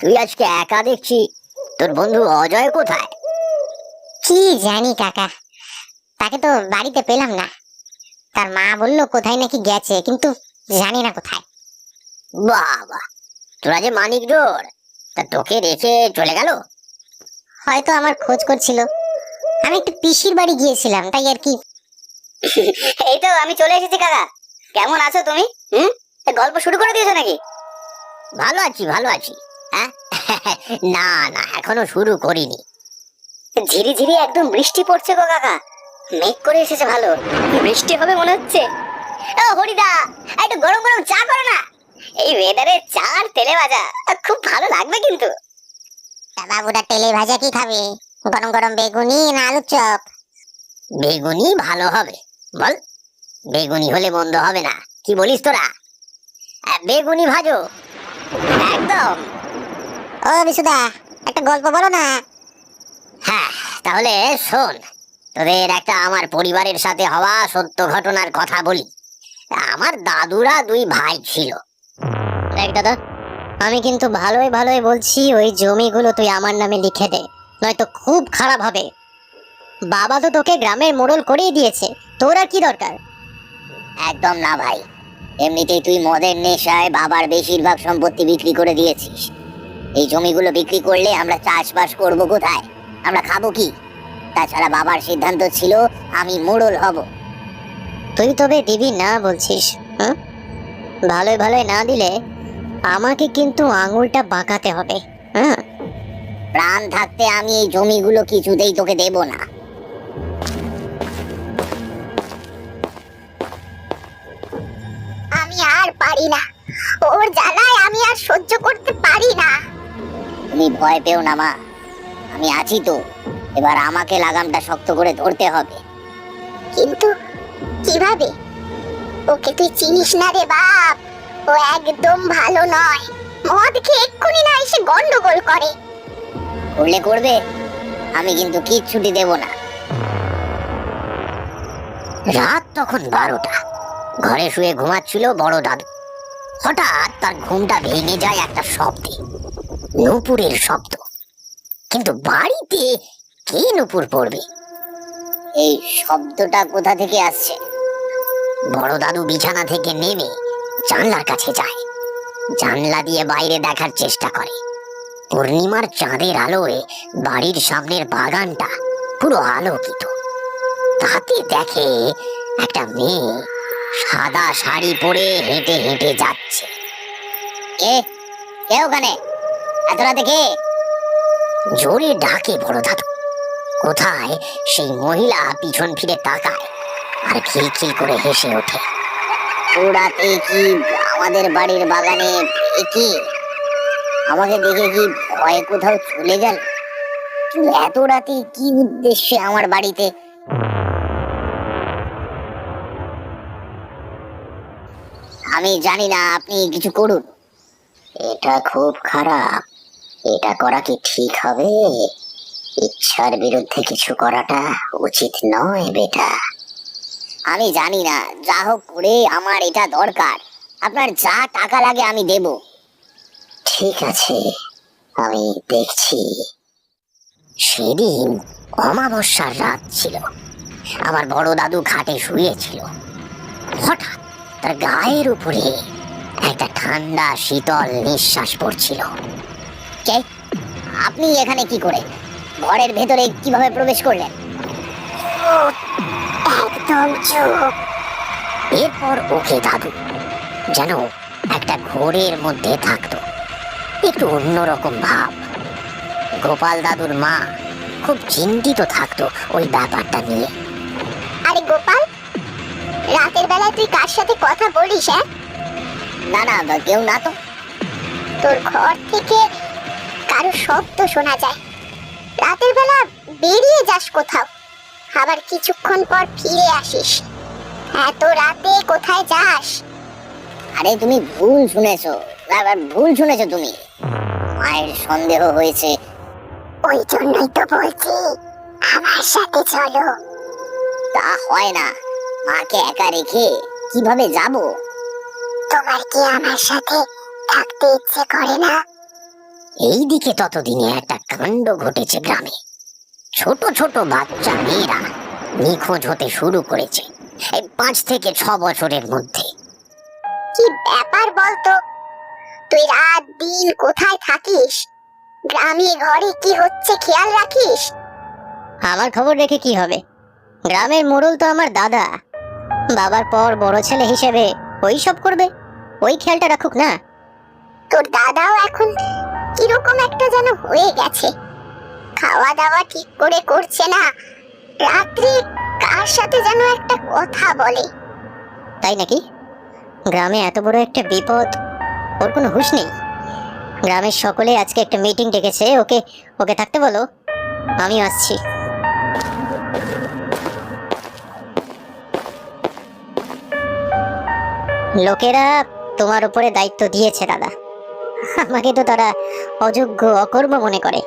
তুই আজকে একা দেখছি। তোর বন্ধু অজয় কোথায়? কি জানি কাকা, তাকে তো বাড়িতে পেলাম না। তার মা বললো কোথায় নাকি গেছে, কিন্তু জানি না কোথায়। বাবা, তোরা যে মানিক জোর, তা তোকে রেখে চলে গেল? হয়তো আমার খোঁজ করছিল। আমি একটু পিসির বাড়ি গিয়েছিলাম, তাই আর কি। এই তো আমি চলে এসেছি কাকা। কেমন আছো তুমি? গল্প শুরু করে দিয়েছো নাকি? ভালো আছি, ভালো আছি। হ্যাঁ না না, এখনো শুরু করিনি। ঝিরি ঝিরি একদম বৃষ্টি পড়ছে গো কাকা। মেঘ করে এসেছে, ভালো বৃষ্টি হবে মনে হচ্ছে। ও হরিদা, একটু গরম গরম চা করো না। এই ওয়েদারে চা আর তেলে ভাজা খুব ভালো লাগবে কিন্তু। তা বাবুরা তেলে ভাজা কি খাবে? গরম গরম বেগুনি না আলুর চপ? বেগুনি ভালো হবে, বল। বেগুনি হলে মন্দ হবে না, কি বলিস তোরা? বেগুনি ভাজো একদম। ও বিশুদা, একটা গল্প বলো না। হ্যাঁ, তাহলে শোন, তোদের একটা আমার পরিবারের সাথে হওয়া সত্য ঘটনার কথা বলি। আমার দাদুরা দুই ভাই ছিল। দেখ দাদা, আমি কিন্তু ভালোই ভালোই বলছি, ওই জমিগুলো তুই আমার নামে লিখে দে, নয়তো খুব খারাপ হবে। বাবা তো তোকে গ্রামের মোড়ল করেই দিয়েছে, তোর আর কি দরকার? একদম না ভাই, এমনিতেই তুই মদের নেশায় বাবার বেশিরভাগ সম্পত্তি বিক্রি করে দিয়েছিস। এই জমিগুলো বিক্রি করলে আমরা চাষবাস করব কোথায়? আমরা খাবো কি? তাছাড়া বাবার সিদ্ধান্ত ছিল আমি মোড়ল হব। তুই তবে দিবি না বলছিস? হ্যাঁ, ভালোই ভালোই না দিলে আমাকে কিন্তু আঙুলটা বাঁকাতে হবে। হ্যাঁ, প্রাণ থাকতে আমি এই জমিগুলো কিছুতেই তোকে দেব না। আমি আর পারি না, ওর জ্বালায় আমি আর সহ্য করতে পারি না। তুমি ভয় পেও না মা, আমি আছি তো। এবার আমাকে লাগামটা শক্ত করে ধরতে হবে। কিন্তু কিভাবে? ওকে তুই চিনিস না রে বাপ, ও একদম ভালো নয়। মদ খেয়ে এক্ষুনি না এসে গন্ডগোল করে। করলে করবে, আমি কিন্তু কিচ্ছুটি দেব না। রাত তখন 12টা। ঘরে শুয়ে ঘুমাচ্ছিল বড় দাদু। হঠাৎ তার ঘুমটা ভেঙে যায় একটা শব্দে, নূপুরের শব্দ। কিন্তু বাড়িতে কে নূপুর পড়বে? এই শব্দটা কোথা থেকে আসছে? বড় দাদু বিছানা থেকে নেমে জানলার কাছে যায়। জানলা দিয়ে বাইরে দেখার চেষ্টা করে। পূর্ণিমার চাঁদের আলোয় বাড়ির সামনের বাগানটা পুরো আলোকিত। তাতে দেখে একটা মেয়ে সাদা শাড়ি পরে হেঁটে হেঁটে যাচ্ছে। কে কে ওখানে? এত রাতে কে? জোরে ডাকে বড় দাদু। কোথায় সেই মহিলা পিছন ফিরে তাকায় আর খিলখিল করে হেসে ওঠে। ওরাতে কি আমাদের বাড়ির বাগানে? কি আমাকে দেখে কি ভয়ে কোথাও চলে গেল? এত রাতে কি উদ্দেশ্যে আমার বাড়িতে? আমি জানি না, আপনি কিছু করুন। এটা খুব খারাপ, এটা করা কি ঠিক হবে? ইচ্ছার বিরুদ্ধে কিছু করাটা উচিত নয় বেটা। আমি জানি না, যা হোক করে আমার এটা দরকার। আপনার যা টাকা লাগে আমি দেব। ঠিক আছে, আমি দেখছি। সেদিন অমাবস্যার রাত ছিল। আমার বড় দাদু খাটে শুয়েছিল। হঠাৎ তার গায়ের উপরে একটা ঠান্ডা শীতল নিঃশ্বাস পড়ছিল। কে? আপনি এখানে কি করে? ঘরের ভেতরে কিভাবে প্রবেশ করলেন? একদম চুপ। এরপর ওকে দাদু যেন একটা ঘোরের মধ্যে থাকতো, একটু অন্যরকম ভাব। গোপাল দাদুর মা খুব চিন্তিত থাকতো ওই ব্যাপারটা নিয়ে। আরে গোপাল, রাতের বেলায় তুই কার সাথে কথা বলিস? হ্যাঁ, না না, কেউ না তো। তোর ঘর থেকে কারো শব্দ শোনা যায়। রাতের বেলা বেরিয়ে যাস কোথাও, আবার কিছুক্ষণ পর ফিরে আসিস। এত রাতে কোথায় যাস? আরে তুমি ভুল শুনেছো, ভুল শুনেছো তুমি। মায়ের সন্দেহ হয়েছে। ওই জন্যই তো বলছি আমার সাথে চলো। তা হয় না, মাকে একা রেখে কিভাবে যাব? তোমার কি আমার সাথে থাকতে ইচ্ছে করে না? এইদিকে ততদিনে একটা কাণ্ড ঘটেছে গ্রামে। ছোট ছোট বাচ্চা মেয়েরা নিখোঁজ হতে শুরু করেছে এই 5 থেকে 6 বছরের মধ্যে। কি ব্যাপার বলতো? তুই রাত দিন কোথায় থাকিস? গ্রামে ঘরে কি হচ্ছে খেয়াল রাখিস? আমার খবর রেখে কি হবে? গ্রামের মোড়ল তো আমার দাদা। বাবার পর বড় ছেলে হিসেবে ওই সব করবে, ওই খেয়ালটা রাখুক না। তোর দাদাও এখন কিরকম একটা যেন হয়ে গেছে। খাওয়া দাওয়া ঠিক করে করছে না, রাত্রে কার সাথে যেন একটা কথা বলে। তাই নাকি? গ্রামে এত বড় একটা বিপদ, ওর কোনো হুঁশ নেই। গ্রামের সকলে আজকে একটা মিটিং ডেকেছে, ওকে ওকে থাকতে বলো, আমি আসছি। লোকেরা তোমার উপরে দায়িত্ব দিয়েছে দাদা, আমাকে তো তারা অযোগ্য অকর্ম মনে করে।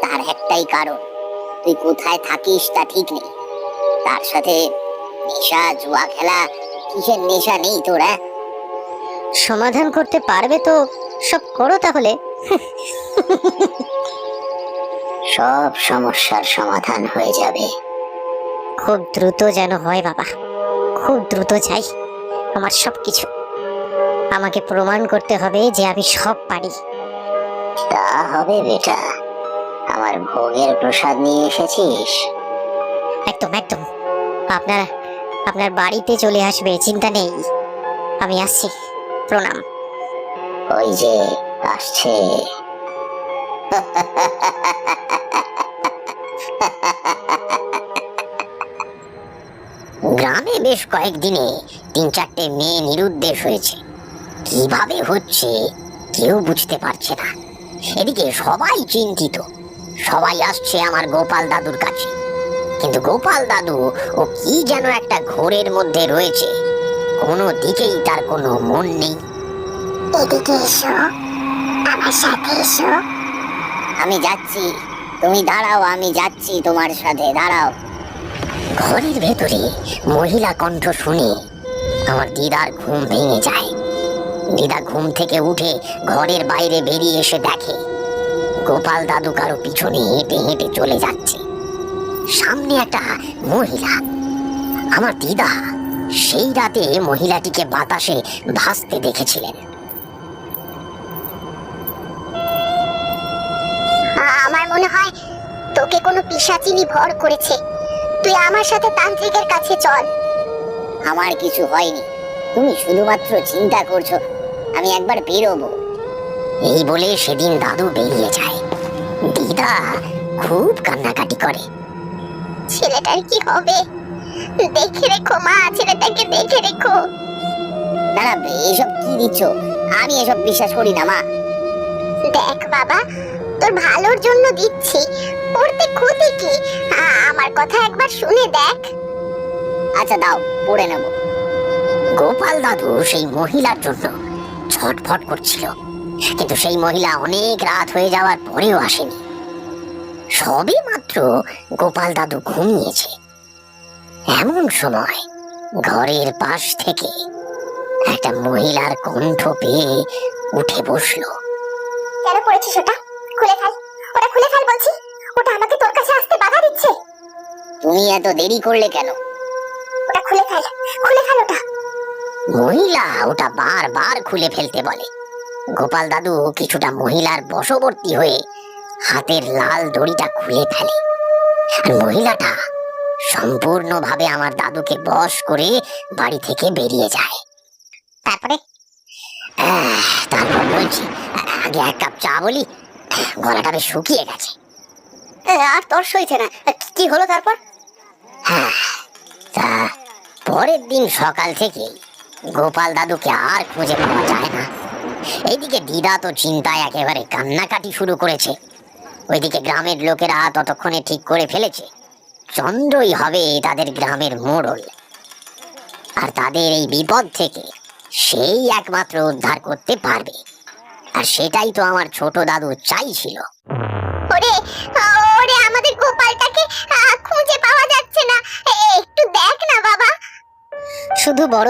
তার একটাই কারণ, তুই কোথায় থাকিস তা ঠিক নেই। তার সাথে নেশা জুয়া খেলা, কিসের নেশা নেই তোরা? সমাধান করতে পারবে তো সব করো তাহলে। সব সমস্যার সমাধান হয়ে যাবে, খুব দ্রুত যেন হয় বাবা, খুব দ্রুত চাই। আমার সবকিছু আমাকে প্রমাণ করতে হবে যে আমি সব পারি। তা হবে বেটা, আমার ভোগের প্রসাদ নিয়ে এসেছিস? একদম একদম, আপনার বাড়িতে চলে আসবে, চিন্তা নেই। আমি আসছি, প্রণাম। ওই যে আসছে। গ্রামে বেশ কয়েকদিনে 3-4টে মেয়ে নিরুদ্দেশ হয়েছে। কিভাবে হচ্ছে কেউ বুঝতে পারছে না। এদিকে সবাই চিন্তিত, সবাই আসছে আমার গোপাল দাদুর কাছে। কিন্তু গোপাল দাদু ও কি যেন একটা ঘোরের মধ্যে রয়েছে, কোনো দিকেই তার কোনো মন নেই। এদিকে এসো, আমার সাথে এসো। আমি যাচ্ছি, তুমি দাঁড়াও, আমি যাচ্ছি তোমার সাথে, দাঁড়াও। ঘরের ভেতরে মহিলা কণ্ঠ শুনে আমার দিদার ঘুম ভেঙে যায়। দিদা ঘুম থেকে উঠে ঘরের বাইরে বেরিয়ে এসে দেখে গোপাল দাদু কারো পিছনে হেঁটে হেঁটে চলে যাচ্ছে। সামনে একটা মহিলা। আমার দিদা সেই রাতে মহিলাটিকে বাতাসে ভাসতে দেখেছিলেন। আমার মনে হয় তোকে কোনো পিশাচিনি ভর করেছে। তুই আমার সাথে তান্ত্রিকের কাছে চল। আমার কিছু হয়নি, তুমি শুধুমাত্র চিন্তা করছো আমি একবার বেরোবো। এই বলে সেদিন দাদু বেরিয়ে যায়। দিদা খুব কান্নাকাটি করে। ছেলেটার কি হবে? দেখে রেখো মা, ছেলেটাকে দেখে রেখো। না না, এসব কি দিচ্ছ? আমি এসব বিশ্বাস করি না মা। দেখ বাবা, তোর ভালোর জন্য দিচ্ছি, পড়তে ক্ষতি কি? আমার কথা একবার শুনে দেখ। আচ্ছা দাও, পড়ে নেব। গোপাল দাদু সেই মহিলার জন্য ছটফট করছিল, কিন্তু সেই মহিলা অনেক রাত হয়ে যাওয়ার পরেও আসেনি। সবে মাত্র গোপাল দাদু ঘুমিয়েছে, এমন সময় ঘরের পাশ থেকে একটা মহিলার কণ্ঠ পেয়ে উঠে বসলো। কেন পড়েছিস ওটা? খুলে ফেল, ওটা খুলে ফেল বলছি। ওটা আমাকে তোর কাছে আসতে বাধা দিচ্ছে। তুমি এত দেরি করলে কেন? ওটা খুলে ফেল, খুলে ফেল ওটা। মহিলা ওটা বারবার খুলে ফেলতে বলে। গোপাল দাদু কিছুটা মহিলার বশবর্তী হয়ে হাতের লাল দড়িটা খুলে ফেলে, আর মহিলাটা সম্পূর্ণভাবে আমার দাদুকে বশ করে বাড়ি থেকে বেরিয়ে যায়। তারপরে? তারপর বলছি, আগে 1 কাপ চা বলি, গলাটা বেশ শুকিয়ে গেছে। আর তোর সইছে না, কি হলো তারপর? হ্যাঁ, তা পরের দিন সকাল থেকেই গোপাল দাদুকে আর খুঁজে পাওয়া যায় না। এইদিকে দিদা তো চিন্তায় একেবারে কান্নাকাটি শুরু করেছে। ওইদিকে গ্রামের লোকেরা ততক্ষণে ঠিক করে ফেলেছে চন্দ্রই হবে তাদের গ্রামের মোড়ল, আর তাদের এই বিপদ থেকে সেই একমাত্র উদ্ধার করতে পারবে। আর সেটাই তো আমার ছোট দাদু চাইছিল। ওরে ওরে, আমাদের গোপালটাকে খুঁজে পাওয়া যাচ্ছে না, একটু দেখ না বাবা। শুধু বড়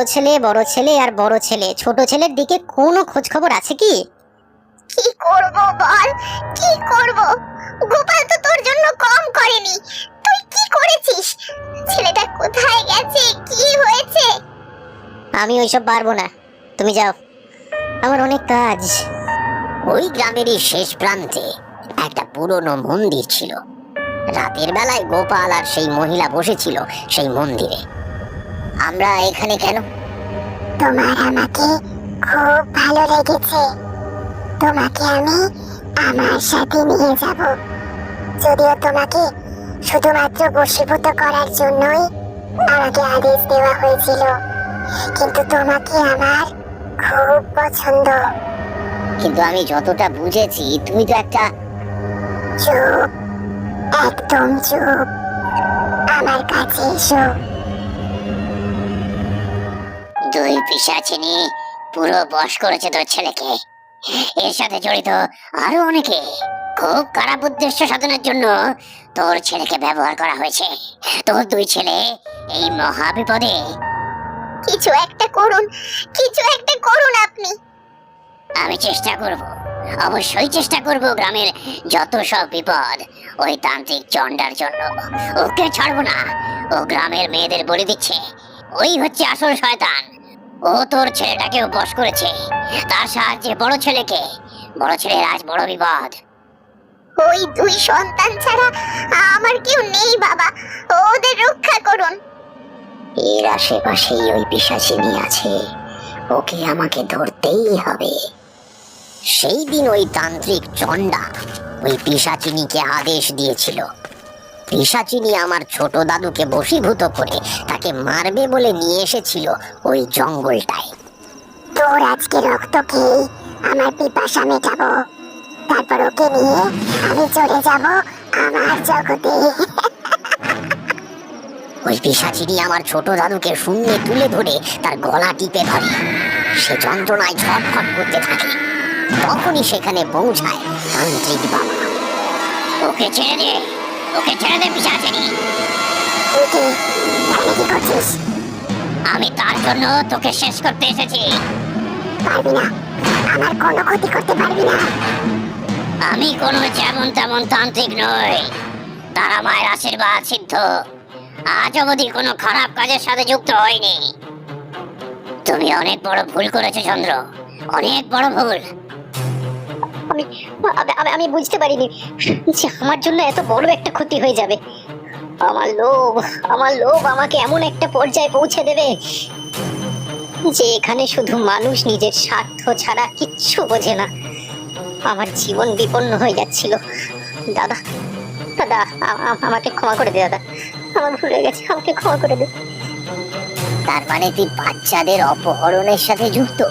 ছেলে আর বড় ছেলে, ছোট ছেলের দিকে কোনো খোঁজ খবর আছে কি? কি করব বল, কি করব? গোপাল তো তোর জন্য কম করেনি। তুই কি করেছিস? ছেলেটা কোথায় গেছে, কি হয়েছে? আমি ওইসব পারবো না, তুমি যাও, আমার অনেক কাজ। ওই গ্রামেরই শেষ প্রান্তে একটা পুরনো মন্দির ছিল। রাতের বেলায় গোপাল আর সেই মহিলা বসেছিল সেই মন্দিরে। আমরা এখানে কেন? তোমার আমাকে খুব ভালো লেগেছে। তোমাকে আমি আমার সাথে নিয়ে যাব। যদিও তোমাকে শুধুমাত্র বশীভূত করার জন্যই আমাকে আদেশ দেওয়া হয়েছিল, কিন্তু তোমাকে আমার খুব পছন্দ। কিন্তু আমি যতটা বুঝেছি তুমি তো একটা... চুপ, একদম চুপ। আমার কাছে এসো। দুই পিশাচিনী পুরো বশ করেছে তোর ছেলেকে। এর সাথে জড়িত আরো অনেকে। খুব খারাপ উদ্দেশ্য সাধনের জন্য তোর ছেলেকে ব্যবহার করা হয়েছে। তোর দুই ছেলে এই মহা বিপদে। কিছু একটা করুন, কিছু একটা করুন আপনি। আমি চেষ্টা করব, অবশ্যই চেষ্টা করব। গ্রামের যত সব বিপদ ওই তান্ত্রিক চন্ডার জন্য। ওকে ছাড়বো না। ও গ্রামের মেয়েদের বলি দিচ্ছে। ওই হচ্ছে আসল শয়তান। ও তোর ছেলেটাকেও বশ করেছে, তার সাহায্যে বড় ছেলেকে। বড় ছেলের আজ বড় বিপদ। ওই দুই সন্তান ছাড়া আমার কেউ নেই বাবা, ওদের রক্ষা করুন। এর আশেপাশেই ওই পিশাচিনী আছে, ওকে আমাকে ধরতেই হবে। সেই দিন ওই তান্ত্রিক চন্ডা ওই পিশাচিনীকে আদেশ দিয়েছিল। পিশাচিনী আমার ছোট দাদুকে বশীভূত করে তাকে মারবে বলে নিয়ে এসেছিল ওই জঙ্গলটায়। তোর আজকে রক্ত খেয়ে আমার পিপাসা মেটাবো, তারপর ওকে নিয়ে আমি চলে যাব আমার জগতে। ওই পিশাচিনী আমার ছোট দাদুকে শূন্যে তুলে ধরে তার গলা টিপে ধরে। সে যন্ত্রণায় ছটফট করতে থাকে। তখনই সেখানে পৌঁছায় তান্ত্রিক বাবা। ওকে ছেড়ে দে, ওকে ছেড়ে দে পিশাচিনী। তুই কি এখানে কি করছিস? আমি তার জন্য তোকে শেষ করতে এসেছি। পারবি না, আমার কোনো ক্ষতি করতে পারবি না। আমি কোনো যেমন তেমন তান্ত্রিক নই, তারা মায়ের আশীর্বাদ সিদ্ধ। আজ অবধি কোনো খারাপ কাজের সাথে যুক্ত হয়নি। তুমি অনেক বড় ভুল করেছো চন্দ্র, অনেক বড় ভুল। আমি আমি আমি বুঝতে পারিনি যে আমার জন্য এত বড় একটা ক্ষতি হয়ে যাবে। আমার লোভ আমাকে এমন একটা পর্যায়ে পৌঁছে দেবে যে এখানে শুধু মানুষ নিজের স্বার্থ ছাড়া কিচ্ছু বোঝে না। আমার জীবন বিপন্ন হয়ে যাচ্ছিল। দাদা দাদা আমাকে ক্ষমা করে দে দাদা, আমার ভুল হয়ে গেছে, আমাকে ক্ষমা করে দে। তার মানে তুই বাচ্চাদের অপহরণের সাথে যুক্ত?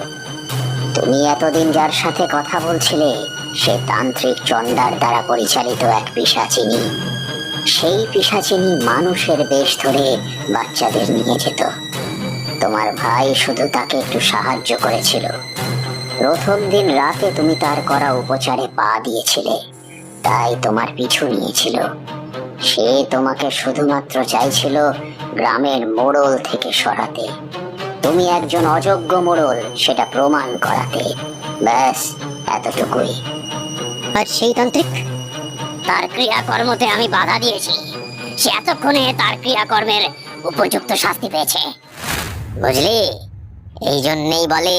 তুমি এতদিন যার সাথে কথা বলছিলে সে তান্ত্রিক চন্ডার দ্বারা পরিচালিত এক পিশাচিনী। সেই পিশাচিনী মানুষের বেশ ধরে বাচ্চাদের নিয়ে যেত। তোমার ভাই শুধু তাকে একটু সাহায্য করেছিল। প্রথম দিন রাতে তুমি তার করা উপচারে পা দিয়েছিলে, তাই তোমার পিছু নিয়েছিল। সে তোমাকে শুধুমাত্র চাইছিল গ্রামের মোড়ল থেকে সরাতে। তুমি একজন অযোগ্য মোড়ল সেটা প্রমাণ করাতে। ব্যাস এতটুকুই। আর সেই তান্ত্রিক? তার ক্রিয়াকর্মতে আমি বাধা দিয়েছি। সে এতক্ষণে তার ক্রিয়াকর্মের উপযুক্ত শাস্তি পেয়েছে, বুঝলি? এই জন্যই বলে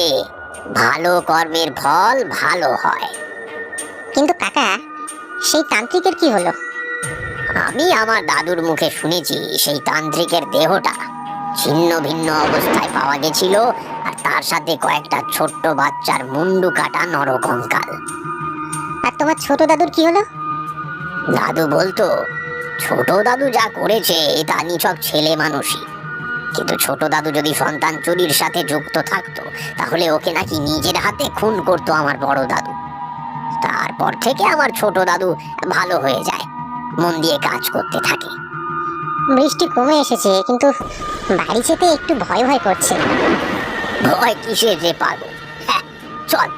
ভালো কর্মের ফল ভালো হয়। কিন্তু কাকা, সেই তান্ত্রিকের কি হলো? আমি আমার দাদুর মুখে শুনেছি সেই তান্ত্রিকের দেহটা ছিন্ন ভিন্ন অবস্থায় পাওয়া গেছিল, আর তার সাথে কয়েকটা ছোট্ট বাচ্চার মুন্ডু কাটা নরকঙ্কাল। আর তোমার ছোট দাদুর কি হলো? দাদু বলতো ছোট দাদু যা করেছে তা নিছক ছেলে মানুষই, কিন্তু ছোট দাদু যদি সন্তান চুরির সাথে যুক্ত থাকতো তাহলে ওকে নাকি নিজের হাতে খুন করতো আমার বড় দাদু। তারপর থেকে আমার ছোট দাদু ভালো হয়ে যায়, মন দিয়ে কাজ করতে থাকে। বৃষ্টি কমে এসেছে, কিন্তু বাড়ি যেতে একটু ভয় ভয় করছে। ভয় কিসের রে পাগল? হ্যাঁ, চল